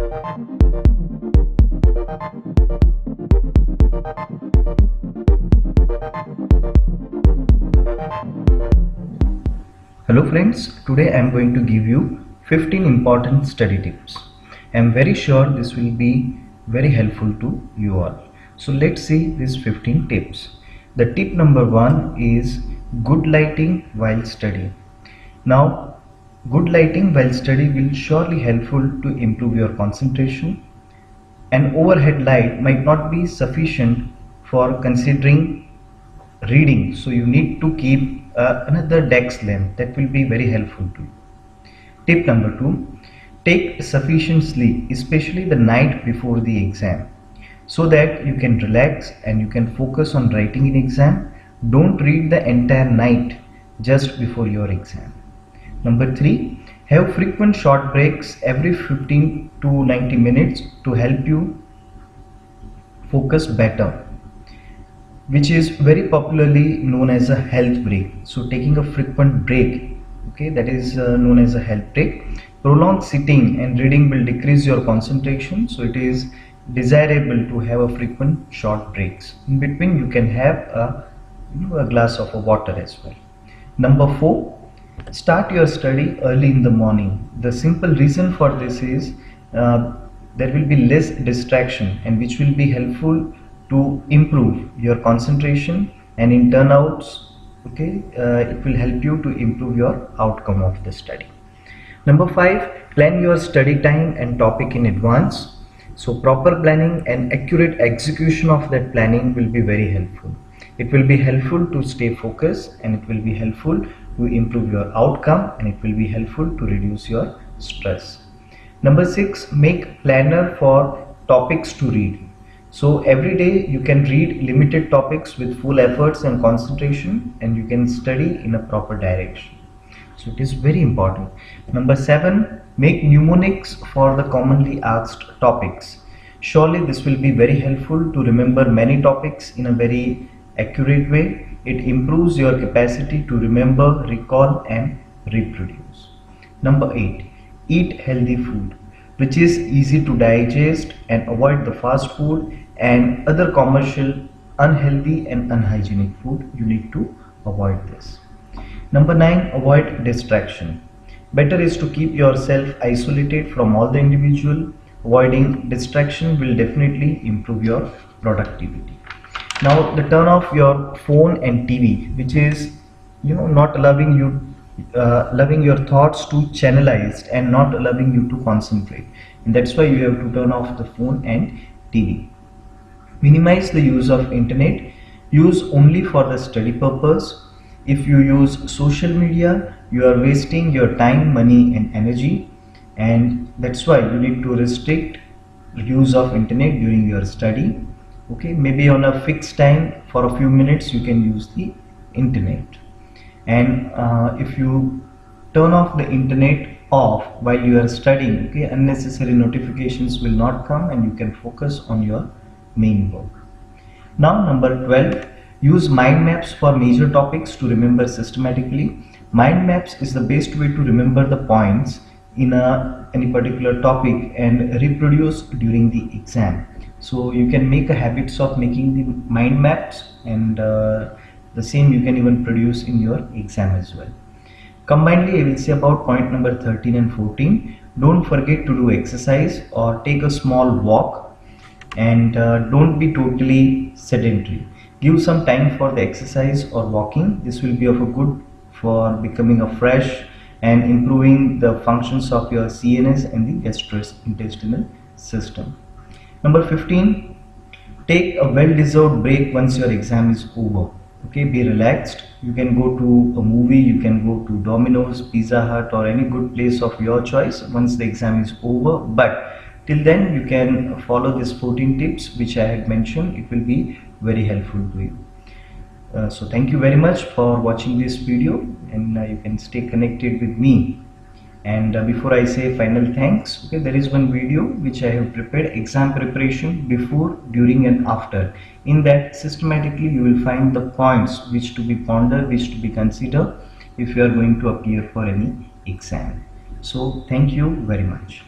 Hello friends, today I am going to give you 15 important study tips. I am very sure this will be very helpful to you all. So let's see these 15 tips. The tip number 1 is good lighting while studying. Now, good lighting while studying will surely helpful to improve your concentration. An overhead light might not be sufficient for considering reading, so you need to keep another desk lamp. That will be very helpful to you. Tip number 2, take sufficient sleep, especially the night before the exam, so that you can relax and you can focus on writing in exam. Don't read the entire night just before your exam. Number 3, have frequent short breaks every 15 to 90 minutes to help you focus better, which is very popularly known as a health break. So taking a frequent break, okay, that is known as a health break. Prolonged sitting and reading will decrease your concentration, so it is desirable to have a frequent short breaks. In between you can have a glass of water as well. Number 4, start your study early in the morning. The simple reason for this is there will be less distraction, and which will be helpful to improve your concentration, and in turnouts, okay, it will help you to improve your outcome of the study. Number 5, plan your study time and topic in advance. So proper planning and accurate execution of that planning will be very helpful. It will be helpful to stay focused, and it will be helpful to improve your outcome, and it will be helpful to reduce your stress. Number 6, make planner for topics to read. So every day you can read limited topics with full efforts and concentration, and you can study in a proper direction. So it is very important. Number 7, make mnemonics for the commonly asked topics. Surely this will be very helpful to remember many topics in a very accurate way. It improves your capacity to remember, recall and reproduce. Number 8, eat healthy food, which is easy to digest, and avoid the fast food and other commercial unhealthy and unhygienic food. You need to avoid this. Number 9, avoid distraction. Better is to keep yourself isolated from all the individual. Avoiding distraction will definitely improve your productivity. Now the turn off your phone and TV, which is not allowing your thoughts to channelized and not allowing you to concentrate, and that's why you have to turn off the phone and TV. Minimize the use of internet. Use only for the study purpose. If you use social media, you are wasting your time, money and energy, and that's why you need to restrict use of internet during your study. Okay, maybe on a fixed time for a few minutes you can use the internet, and if you turn off the internet off while you are studying, okay, unnecessary notifications will not come and you can focus on your main work. Now number 12, use mind maps for major topics to remember systematically. Mind maps is the best way to remember the points in any particular topic and reproduce during the exam. So you can make a habits of making the mind maps, and the same you can even produce in your exam as well. Combinedly, I will say about point number 13 and 14. Don't forget to do exercise or take a small walk, and don't be totally sedentary. Give some time for the exercise or walking. This will be of a good for becoming a fresh and improving the functions of your CNS and the gastrointestinal system. Number 15, take a well-deserved break once your exam is over. Okay, be relaxed. You can go to a movie, you can go to Domino's, Pizza Hut or any good place of your choice once the exam is over, but till then you can follow these 14 tips which I had mentioned. It will be very helpful to you. So thank you very much for watching this video, and you can stay connected with me. And before I say final thanks, okay, there is one video which I have prepared, exam preparation before, during and after. In that systematically you will find the points which to be pondered, which to be considered if you are going to appear for any exam. So thank you very much.